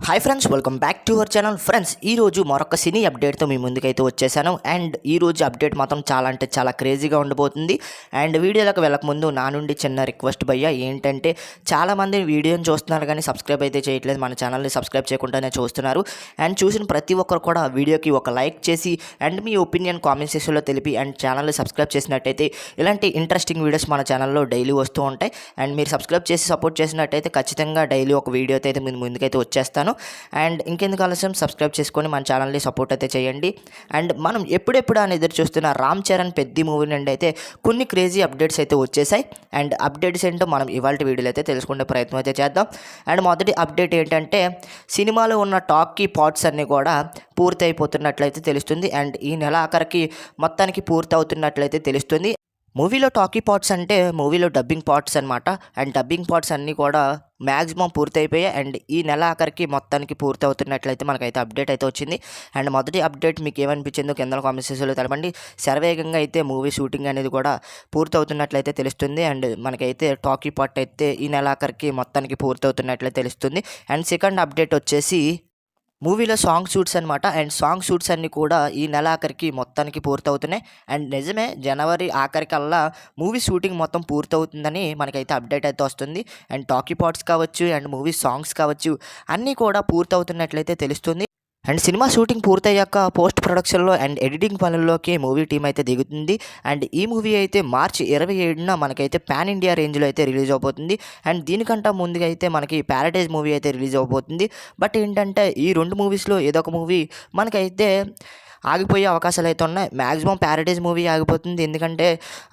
Hi friends, welcome back to our channel. Friends, ఈరోజు మరొక సినీ అప్డేట్తో మీ ముందుకైతే వచ్చేసాను. అండ్ ఈరోజు అప్డేట్ మాత్రం చాలా అంటే చాలా క్రేజీగా ఉండబోతుంది. అండ్ వీడియోలోకి వెళ్ళకముందు నా నుండి చిన్న రిక్వెస్ట్ భయ్యా, ఏంటంటే చాలామంది వీడియోని చూస్తున్నారు కానీ సబ్స్క్రైబ్ అయితే చేయట్లేదు, మన ఛానల్ని సబ్స్క్రైబ్ చేయకుండానే చూస్తున్నారు. అండ్ చూసిన ప్రతి ఒక్కరు కూడా వీడియోకి ఒక లైక్ చేసి అండ్ మీ ఒపీనియన్ కామెంట్ సెక్షన్లో తెలిపి అండ్ ఛానల్ని సబ్స్క్రైబ్ చేసినట్టయితే ఇలాంటి ఇంట్రెస్టింగ్ వీడియోస్ మన ఛానల్లో డైలీ వస్తూ ఉంటాయి. అండ్ మీరు సబ్స్క్రైబ్ చేసి సపోర్ట్ చేసినట్టయితే ఖచ్చితంగా డైలీ ఒక వీడియో అయితే మీ ముందుకైతే వచ్చేస్తాను. అండ్ ఇంకెందుకు ఆలస్యం, సబ్స్క్రైబ్ చేసుకొని మన ఛానల్ని సపోర్ట్ అయితే చేయండి. అండ్ మనం ఎప్పుడెప్పుడు అని ఎదురు చూస్తున్న రామ్ చరణ్ పెద్ది మూవీ నుండి అయితే కొన్ని క్రేజీ అప్డేట్స్ అయితే వచ్చేసాయి. అండ్ అప్డేట్స్ ఏంటో మనం ఇవాళ వీడియోలో అయితే తెలుసుకునే ప్రయత్నం అయితే చేద్దాం. అండ్ మొదటి అప్డేట్ ఏంటంటే, సినిమాలో ఉన్న టాకీ పార్ట్స్ అన్నీ కూడా పూర్తి అయిపోతున్నట్లయితే తెలుస్తుంది. అండ్ ఈ నెల ఆఖరికి మొత్తానికి పూర్తి అవుతున్నట్లయితే తెలుస్తుంది. మూవీలో టాకీ పార్ట్స్ అంటే మూవీలో డబ్బింగ్ పార్ట్స్ అనమాట. అండ్ డబ్బింగ్ పార్ట్స్ అన్నీ కూడా మ్యాక్సిమం పూర్తయిపోయాయి. అండ్ ఈ నెల ఆఖరికి మొత్తానికి పూర్తి అవుతున్నట్లయితే మనకైతే అప్డేట్ అయితే వచ్చింది. అండ్ మొదటి అప్డేట్ మీకు ఏమనిపించిందో కింద కామెంట్ సెక్షన్లో తెలపండి. శరవేగంగా అయితే మూవీ షూటింగ్ అనేది కూడా పూర్తి అవుతున్నట్లయితే తెలుస్తుంది. అండ్ మనకైతే టాకీ పార్ట్ అయితే ఈ నెల ఆఖరికి మొత్తానికి పూర్తి అవుతున్నట్లయితే తెలుస్తుంది. అండ్ సెకండ్ అప్డేట్ వచ్చేసి మూవీలో సాంగ్ షూట్స్ అనమాట. అండ్ సాంగ్ షూట్స్ అన్నీ కూడా ఈ నెల ఆఖరికి మొత్తానికి పూర్తవుతున్నాయి. అండ్ నిజమే, జనవరి ఆఖరికల్లా మూవీ షూటింగ్ మొత్తం పూర్తవుతుందని మనకైతే అప్డేట్ అయితే వస్తుంది. అండ్ టాకీ పార్ట్స్ కావచ్చు అండ్ మూవీ సాంగ్స్ కావచ్చు అన్నీ కూడా పూర్తవుతున్నట్లయితే తెలుస్తుంది. అండ్ సినిమా షూటింగ్ పూర్తయ్యాక పోస్ట్ ప్రొడక్షన్లో అండ్ ఎడిటింగ్ పనుల్లోకి మూవీ టీం అయితే దిగుతుంది. అండ్ ఈ మూవీ అయితే మార్చి 27న మనకైతే పాన్ ఇండియా రేంజ్లో అయితే రిలీజ్ అవబోతుంది. అండ్ దీనికంటే ముందుగా అయితే మనకి ప్యారడైజ్ మూవీ అయితే రిలీజ్ అవబోతుంది. బట్ ఏంటంటే ఈ రెండు మూవీస్లో ఏదో ఒక మూవీ మనకైతే ఆగిపోయే అవకాశాలు అయితే ఉన్నాయి. మ్యాక్సిమం ప్యారడైజ్ మూవీ ఆగిపోతుంది, ఎందుకంటే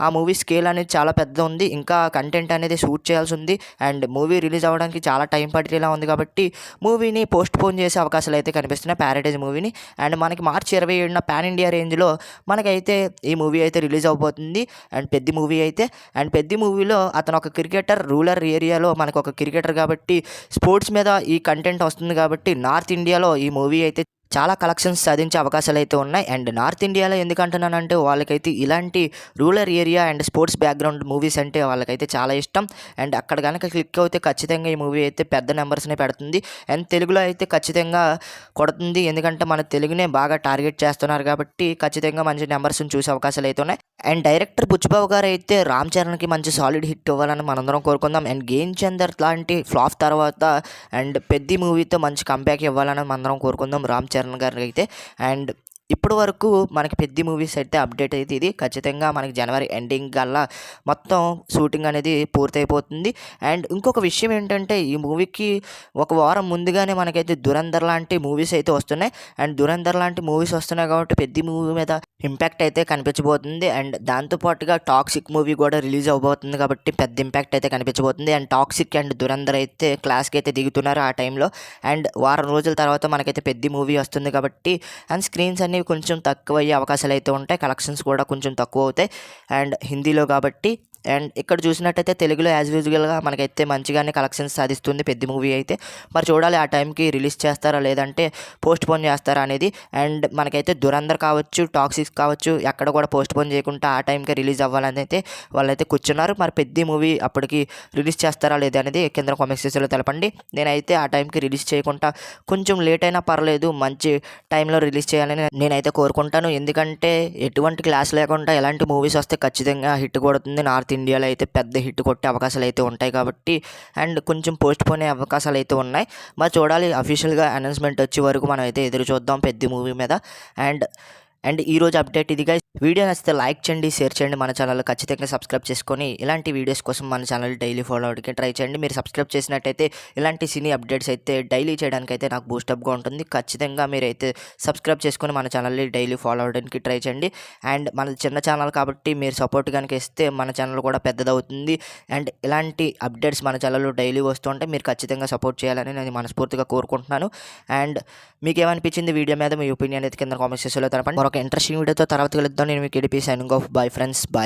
ఆ మూవీ స్కేల్ అనేది చాలా పెద్ద ఉంది, ఇంకా కంటెంట్ అనేది షూట్ చేయాల్సి ఉంది. అండ్ మూవీ రిలీజ్ అవ్వడానికి చాలా టైం పట్టేలా ఉంది కాబట్టి మూవీని పోస్ట్ పోన్ చేసే అవకాశాలు అయితే కనిపిస్తున్నాయి ప్యారడైజ్ మూవీని. అండ్ మనకి మార్చి 27న పాన్ ఇండియా రేంజ్లో మనకైతే ఈ మూవీ అయితే రిలీజ్ అవబోతుంది. అండ్ పెద్ద మూవీ అయితే, అండ్ పెద్ద మూవీలో అతను ఒక క్రికెటర్, రూరల్ ఏరియాలో మనకు ఒక క్రికెటర్ కాబట్టి స్పోర్ట్స్ మీద ఈ కంటెంట్ వస్తుంది కాబట్టి నార్త్ ఇండియాలో ఈ మూవీ అయితే చాలా కలెక్షన్స్ సాధించే అవకాశాలు అయితే ఉన్నాయి. అండ్ నార్త్ ఇండియాలో ఎందుకంటున్నానంటే వాళ్ళకైతే ఇలాంటి rural area and sports background movies అంటే వాళ్ళకైతే చాలా ఇష్టం. అండ్ అక్కడ కనుక క్లిక్ అయితే ఖచ్చితంగా ఈ మూవీ అయితే పెద్ద నెంబర్స్నే పెడుతుంది. అండ్ తెలుగులో అయితే ఖచ్చితంగా కొడుతుంది, ఎందుకంటే మన తెలుగునే బాగా టార్గెట్ చేస్తున్నారు కాబట్టి ఖచ్చితంగా మంచి నెంబర్స్ని చూసే అవకాశాలు అయితే ఉన్నాయి. అండ్ డైరెక్టర్ బుచ్చిబాబు గారు అయితే రామ్ చరణ్కి మంచి సాలిడ్ హిట్ ఇవ్వాలని మనందరం కోరుకుందాం. అండ్ గేమ్ చందర్ లాంటి ఫ్లాప్ తర్వాత అండ్ పెద్ద మూవీతో మంచి కంబ్యాక్ ఇవ్వాలని మనందరం కోరుకుందాం రామ్ చరణ్ గారికి అయితే. అండ్ ఇప్పటి వరకు మనకి పెద్ద మూవీస్ అయితే అప్డేట్ అయితే ఇది. ఖచ్చితంగా మనకి జనవరి ఎండింగ్ కల్లా మొత్తం షూటింగ్ అనేది పూర్తయిపోతుంది. అండ్ ఇంకొక విషయం ఏంటంటే, ఈ మూవీకి ఒక వారం ముందుగానే మనకైతే దురంధర్ లాంటి మూవీస్ అయితే వస్తున్నాయి. అండ్ దురంధర్ లాంటి మూవీస్ వస్తున్నాయి కాబట్టి పెద్ద మూవీ మీద ఇంపాక్ట్ అయితే కనిపించబోతుంది. అండ్ దాంతోపాటుగా టాక్సిక్ మూవీ కూడా రిలీజ్ అవబోతుంది కాబట్టి పెద్ద ఇంపాక్ట్ అయితే కనిపించబోతుంది. అండ్ టాక్సిక్ అండ్ దురంధర్ అయితే క్లాస్కి అయితే దిగుతున్నారు ఆ టైంలో. అండ్ వారం రోజుల తర్వాత మనకైతే పెద్ద మూవీ వస్తుంది కాబట్టి అండ్ స్క్రీన్స్ అన్నీ కొంచెం తక్కువ అయ్యే అవకాశాలు అయితే ఉంటాయి, కలెక్షన్స్ కూడా కొంచెం తక్కువ అవుతాయి అండ్ హిందీలో కాబట్టి. అండ్ ఇక్కడ చూసినట్టయితే తెలుగులో యాజ్ యూజువల్గా మనకైతే మంచిగానే కలెక్షన్స్ సాధిస్తుంది పెద్ద మూవీ అయితే. మరి చూడాలి ఆ టైంకి రిలీజ్ చేస్తారా లేదంటే పోస్ట్ పోన్ చేస్తారా అనేది. అండ్ మనకైతే దురంధర్ కావచ్చు, టాక్సిక్స్ కావచ్చు ఎక్కడ కూడా పోస్ట్ పోన్ చేయకుండా ఆ టైంకి రిలీజ్ అవ్వాలని అయితే వాళ్ళైతే కూర్చున్నారు. మరి పెద్ద మూవీ అప్పటికి రిలీజ్ చేస్తారా లేదా అనేది కింద కామెంట్ సెక్షన్లో తెలపండి. నేనైతే ఆ టైంకి రిలీజ్ చేయకుండా కొంచెం లేట్ అయినా పర్లేదు, మంచి టైంలో రిలీజ్ చేయాలని నేనైతే కోరుకుంటాను. ఎందుకంటే ఎటువంటి క్లాస్ లేకుండా ఎలాంటి మూవీస్ వస్తే ఖచ్చితంగా హిట్ కొడుతుంది. నార్త్ ఇండియాలో అయితే పెద్ద హిట్ కొట్టే అవకాశాలు అయితే ఉంటాయి కాబట్టి అండ్ కొంచెం పోస్ట్ పోన్ అయ్యే అవకాశాలు అయితే ఉన్నాయి. మరి చూడాలి, అఫీషియల్గా అనౌన్స్మెంట్ వచ్చే వరకు మనం అయితే ఎదురు చూద్దాం పెద్ద మూవీ మీద. అండ్ ఈరోజు అప్డేట్ ఇది గైస్. వీడియో నచ్చితే లైక్ చేయండి, షేర్ చేయండి, మన ఛానల్ ఖచ్చితంగా సబ్స్క్రైబ్ చేసుకొని ఇలాంటి వీడియోస్ కోసం మన ఛానల్ డైలీ ఫాలో అవడానికి ట్రై చేయండి. మీరు సబ్స్క్రైబ్ చేసినట్టయితే ఇలాంటి సినీ అప్డేట్స్ అయితే డైలీ చేయడానికి అయితే నాకు బూస్టప్గా ఉంటుంది. ఖచ్చితంగా మీరైతే సబ్స్క్రైబ్ చేసుకొని మన ఛానల్ని డైలీ ఫాలో అవడానికి ట్రై చేయండి. అండ్ మన చిన్న ఛానల్ కాబట్టి మీరు సపోర్ట్ కనుక ఇస్తే మన ఛానల్ కూడా పెద్దదవుతుంది. అండ్ ఇలాంటి అప్డేట్స్ మన ఛానల్లో డైలీ వస్తుంటే మీరు ఖచ్చితంగా సపోర్ట్ చేయాలని నేను మనస్ఫూర్తిగా కోరుకుంటున్నాను. అండ్ మీకు ఏమనిపించింది వీడియో మీద మీ ఒపీనియన్ అయితే కింద కామెంట్ సెక్షన్లో తెలపండి. మరొక ఇంట్రెస్టింగ్ వీడియోతో తర్వాత కలుద్దాం. నేను మీకు ADP signing off. Bye friends, by.